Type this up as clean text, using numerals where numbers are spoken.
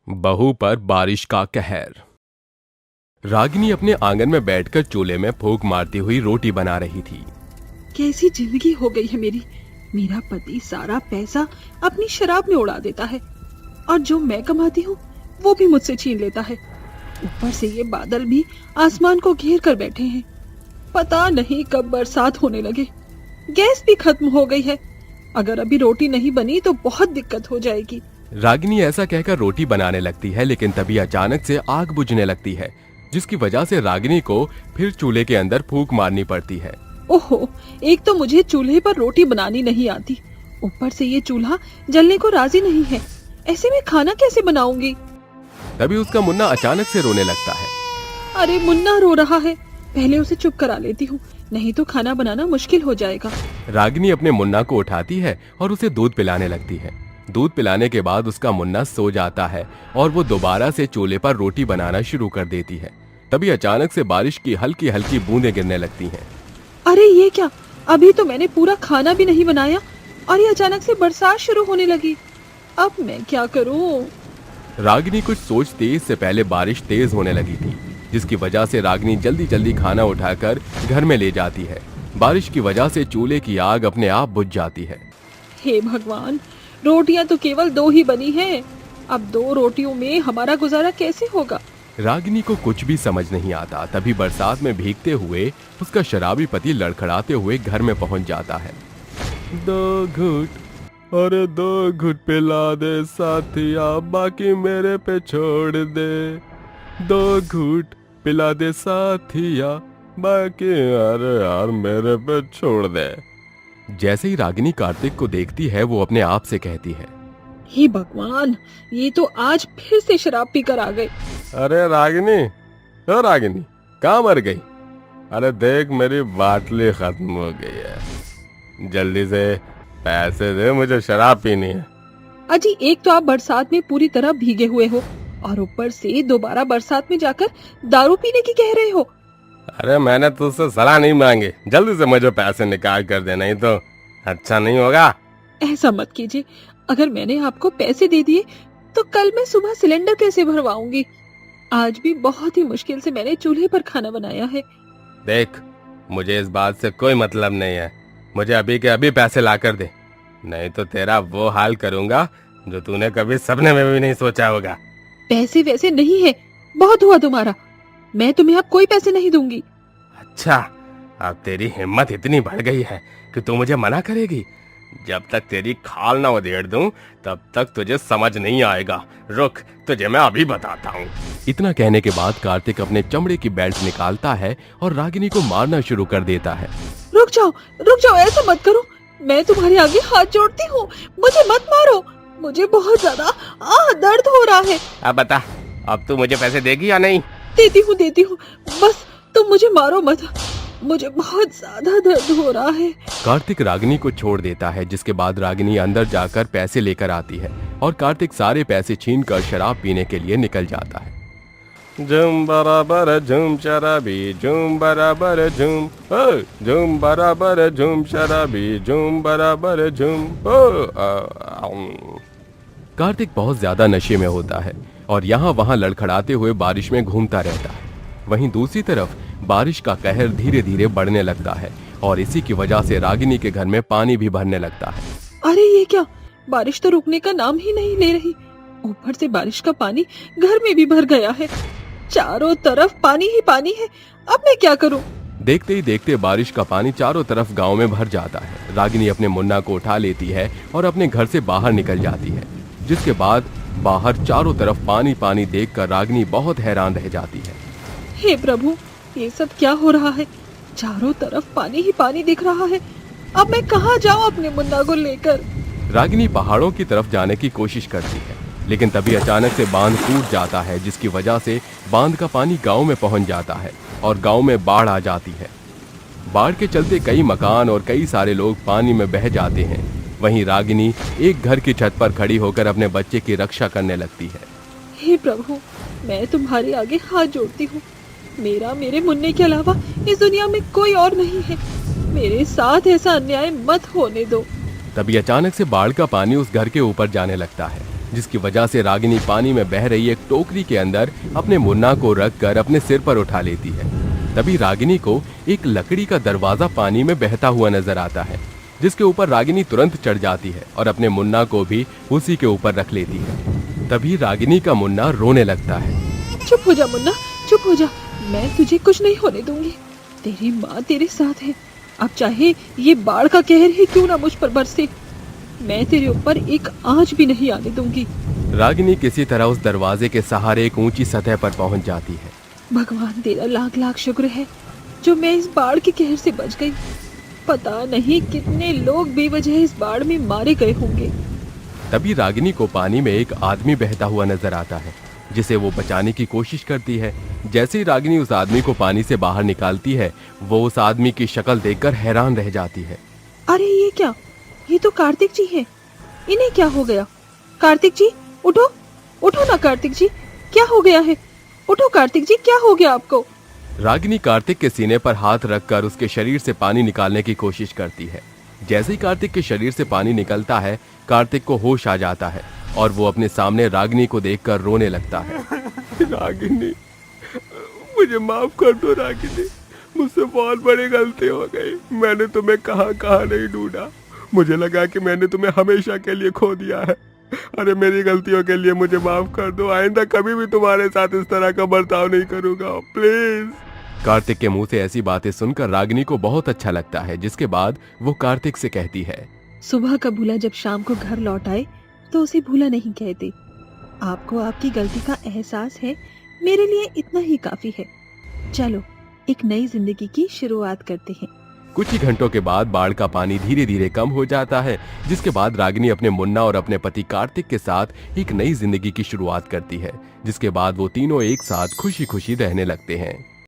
बहू पर बारिश का कहर। रागिनी अपने आंगन में बैठकर चूल्हे में फूंक मारती हुई रोटी बना रही थी। कैसी जिंदगी हो गई है मेरी। मेरा पति सारा पैसा अपनी शराब में उड़ा देता है और जो मैं कमाती हूँ वो भी मुझसे छीन लेता है। ऊपर से ये बादल भी आसमान को घेर कर बैठे हैं। पता नहीं कब बरसात होने लगे। गैस भी खत्म हो गई है। अगर अभी रोटी नहीं बनी तो बहुत दिक्कत हो जाएगी। रागिनी ऐसा कहकर रोटी बनाने लगती है, लेकिन तभी अचानक से आग बुझने लगती है, जिसकी वजह से रागिनी को फिर चूल्हे के अंदर फूंक मारनी पड़ती है। ओहो, एक तो मुझे चूल्हे पर रोटी बनानी नहीं आती, ऊपर से ये चूल्हा जलने को राजी नहीं है। ऐसे में खाना कैसे बनाऊंगी? तभी उसका मुन्ना अचानक से रोने लगता है। अरे मुन्ना रो रहा है, पहले उसे चुप करा लेती हूँ, नहीं तो खाना बनाना मुश्किल हो जाएगा। रागिनी अपने मुन्ना को उठाती है और उसे दूध पिलाने लगती है। दूध पिलाने के बाद उसका मुन्ना सो जाता है और वो दोबारा से चूल्हे पर रोटी बनाना शुरू कर देती है। तभी अचानक से बारिश की हल्की हल्की बूंदें गिरने लगती हैं। अरे ये क्या, अभी तो मैंने पूरा खाना भी नहीं बनाया और ये अचानक से बरसात शुरू होने लगी। अब मैं क्या करूं? रागिनी कुछ सोचती इससे पहले बारिश तेज होने लगी थी, जिसकी वजह से रागिनी जल्दी जल्दी खाना उठाकर घर में ले जाती है। बारिश की वजह से चूल्हे की आग अपने आप बुझ जाती है। हे भगवान, रोटियां तो केवल 2 ही बनी हैं। अब 2 रोटियों में हमारा गुजारा कैसे होगा? रागिनी को कुछ भी समझ नहीं आता। तभी बरसात में भीगते हुए उसका शराबी पति लड़खड़ाते हुए घर में पहुंच जाता है। 2 घूंट, अरे 2 घूंट पिला दे साथिया, बाकी मेरे पे छोड़ दे। 2 घूंट पिला दे साथिया, बाकी अरे यार मेरे पे छोड़ दे। जैसे ही रागिनी कार्तिक को देखती है, वो अपने आप से कहती है, हे भगवान, ये तो आज फिर से शराब पीकर आ गए। अरे रागिनी, ओ रागिनी, कहाँ मर गई? अरे देख मेरी बाटली खत्म हो गई है, जल्दी से पैसे दे, मुझे शराब पीनी है। अजी, एक तो आप बरसात में पूरी तरह भीगे हुए हो और ऊपर से दोबारा बरसात में जाकर दारू पीने की कह रहे हो। अरे मैंने तुझसे सलाह नहीं मांगी, जल्दी से मुझे पैसे निकाल कर दे, नहीं तो अच्छा नहीं होगा। ऐसा मत कीजिए, अगर मैंने आपको पैसे दे दिए तो कल मैं सुबह सिलेंडर कैसे भरवाऊंगी? आज भी बहुत ही मुश्किल से मैंने चूल्हे पर खाना बनाया है। देख, मुझे इस बात से कोई मतलब नहीं है, मुझे अभी के अभी पैसे ला कर दे, नहीं तो तेरा वो हाल करूंगा जो तूने कभी सपने में भी नहीं सोचा होगा। पैसे वैसे नहीं है, बहुत हुआ तुम्हारा, मैं तुम्हें अब कोई पैसे नहीं दूंगी। अच्छा, अब तेरी हिम्मत इतनी बढ़ गई है कि तू मुझे मना करेगी? जब तक तेरी खाल ना उधेड़ दूं तब तक तुझे समझ नहीं आएगा। रुक, तुझे मैं अभी बताता हूँ। इतना कहने के बाद कार्तिक अपने चमड़े की बेल्ट निकालता है और रागिनी को मारना शुरू कर देता है। रुक जाओ, ऐसा मत करो, मैं तुम्हारे आगे हाथ जोड़ती हूँ, मुझे मत मारो, मुझे बहुत ज्यादा दर्द हो रहा है। अब बता, अब तू मुझे पैसे देगी या नहीं? देती हूँ, बस तुम मुझे मारो मत, मुझे बहुत ज्यादा दर्द हो रहा है। कार्तिक रागिनी को छोड़ देता है, जिसके बाद रागिनी अंदर जाकर पैसे लेकर आती है और कार्तिक सारे पैसे छीनकर शराब पीने के लिए निकल जाता है। झूम बराबर झूम शराबी, झूम बराबर झूम, झूम बराबर झूम शराबी, झूम बराबर झूम। कार्तिक बहुत ज्यादा नशे में होता है और यहाँ वहाँ लड़खड़ाते हुए बारिश में घूमता रहता है। वहीं दूसरी तरफ बारिश का कहर धीरे धीरे बढ़ने लगता है और इसी की वजह से रागिनी के घर में पानी भी भरने लगता है। अरे ये क्या, बारिश तो रुकने का नाम ही नहीं ले रही। ऊपर से बारिश का पानी घर में भी भर गया है, चारों तरफ पानी ही पानी है। अब मैं क्या करूं? देखते ही देखते बारिश का पानी चारों तरफ गांव में भर जाता है। रागिनी अपने मुन्ना को उठा लेती है और अपने घर से बाहर निकल जाती है, जिसके बाद बाहर चारों तरफ पानी पानी देखकर रागिनी बहुत हैरान रह जाती है। हे प्रभु, ये सब क्या हो रहा है? चारों तरफ पानी ही पानी दिख रहा है। अब मैं कहाँ जाऊँ अपने मुन्ना को लेकर? रागिनी पहाड़ों की तरफ जाने की कोशिश करती है, लेकिन तभी अचानक से बांध टूट जाता है, जिसकी वजह से बांध का पानी गांव में पहुंच जाता है और गांव में बाढ़ आ जाती है। बाढ़ के चलते कई मकान और कई सारे लोग पानी में बह जाते हैं। वहीं रागिनी एक घर की छत पर खड़ी होकर अपने बच्चे की रक्षा करने लगती है। हे प्रभु, मैं तुम्हारे आगे हाथ जोड़ती हूँ, मेरे मुन्ने के अलावा इस दुनिया में कोई और नहीं है, मेरे साथ ऐसा अन्याय मत होने दो। तभी अचानक से बाढ़ का पानी उस घर के ऊपर जाने लगता है जिसकी वजह से रागिनी पानी में बह रही एक टोकरी के अंदर अपने मुन्ना को रखकर अपने सिर पर उठा लेती है। तभी रागिनी को एक लकड़ी का दरवाजा पानी में बहता हुआ नजर आता है, जिसके ऊपर रागिनी तुरंत चढ़ जाती है और अपने मुन्ना को भी उसी के ऊपर रख लेती है। तभी रागिनी का मुन्ना रोने लगता है। चुप हो जा मुन्ना, चुप हो जा, मैं तुझे कुछ नहीं होने दूंगी। तेरी माँ तेरे साथ है। अब चाहे ये बाढ़ का कहर ही क्यों ना मुझ पर बरसे, मैं तेरे ऊपर एक आंच भी नहीं आने दूंगी। रागिनी किसी तरह उस दरवाजे के सहारे एक ऊंची सतह पर पहुंच जाती है। भगवान तेरा लाख लाख शुक्र है जो मैं इस बाढ़ के कहर से बच गई। पता नहीं कितने लोग बेवजह इस बाढ़ में मारे गए होंगे। तभी रागिनी को पानी में एक आदमी बहता हुआ नजर आता है, जिसे वो बचाने की कोशिश करती है। जैसे ही रागिनी उस आदमी को पानी से बाहर निकालती है, वो उस आदमी की शक्ल देखकर हैरान रह जाती है। अरे ये क्या, ये तो कार्तिक जी हैं। इन्हें क्या हो गया? कार्तिक जी उठो, उठो ना कार्तिक जी, क्या हो गया है? उठो कार्तिक जी, क्या हो गया आपको? रागिनी कार्तिक के सीने पर हाथ रखकर उसके शरीर से पानी निकालने की कोशिश करती है। जैसे ही कार्तिक के शरीर से पानी निकलता है, कार्तिक को होश आ जाता है और वो अपने सामने रागिनी को देखकर रोने लगता है। रागिनी, मुझे माफ कर दो रागिनी, मुझसे बहुत बड़ी गलती हो गई। मैंने तुम्हें कहाँ कहाँ नहीं ढूंढा, मुझे लगा कि मैंने तुम्हें हमेशा के लिए खो दिया है। अरे मेरी गलतियों के लिए मुझे माफ कर दो, आइंदा कभी भी तुम्हारे साथ इस तरह का बर्ताव नहीं करूंगा, प्लीज। कार्तिक के मुंह से ऐसी बातें सुनकर रागिनी को बहुत अच्छा लगता है, जिसके बाद वो कार्तिक से कहती है, सुबह का भूला जब शाम को घर लौट आए तो उसे भूला नहीं कहते। आपको आपकी गलती का एहसास है, मेरे लिए इतना ही काफी है। चलो एक नई जिंदगी की शुरुआत करते हैं। कुछ ही घंटों के बाद बाढ़ का पानी धीरे धीरे कम हो जाता है, जिसके बाद रागिनी अपने मुन्ना और अपने पति कार्तिक के साथ एक नई जिंदगी की शुरुआत करती है, जिसके बाद वो तीनों एक साथ खुशी खुशी रहने लगते हैं।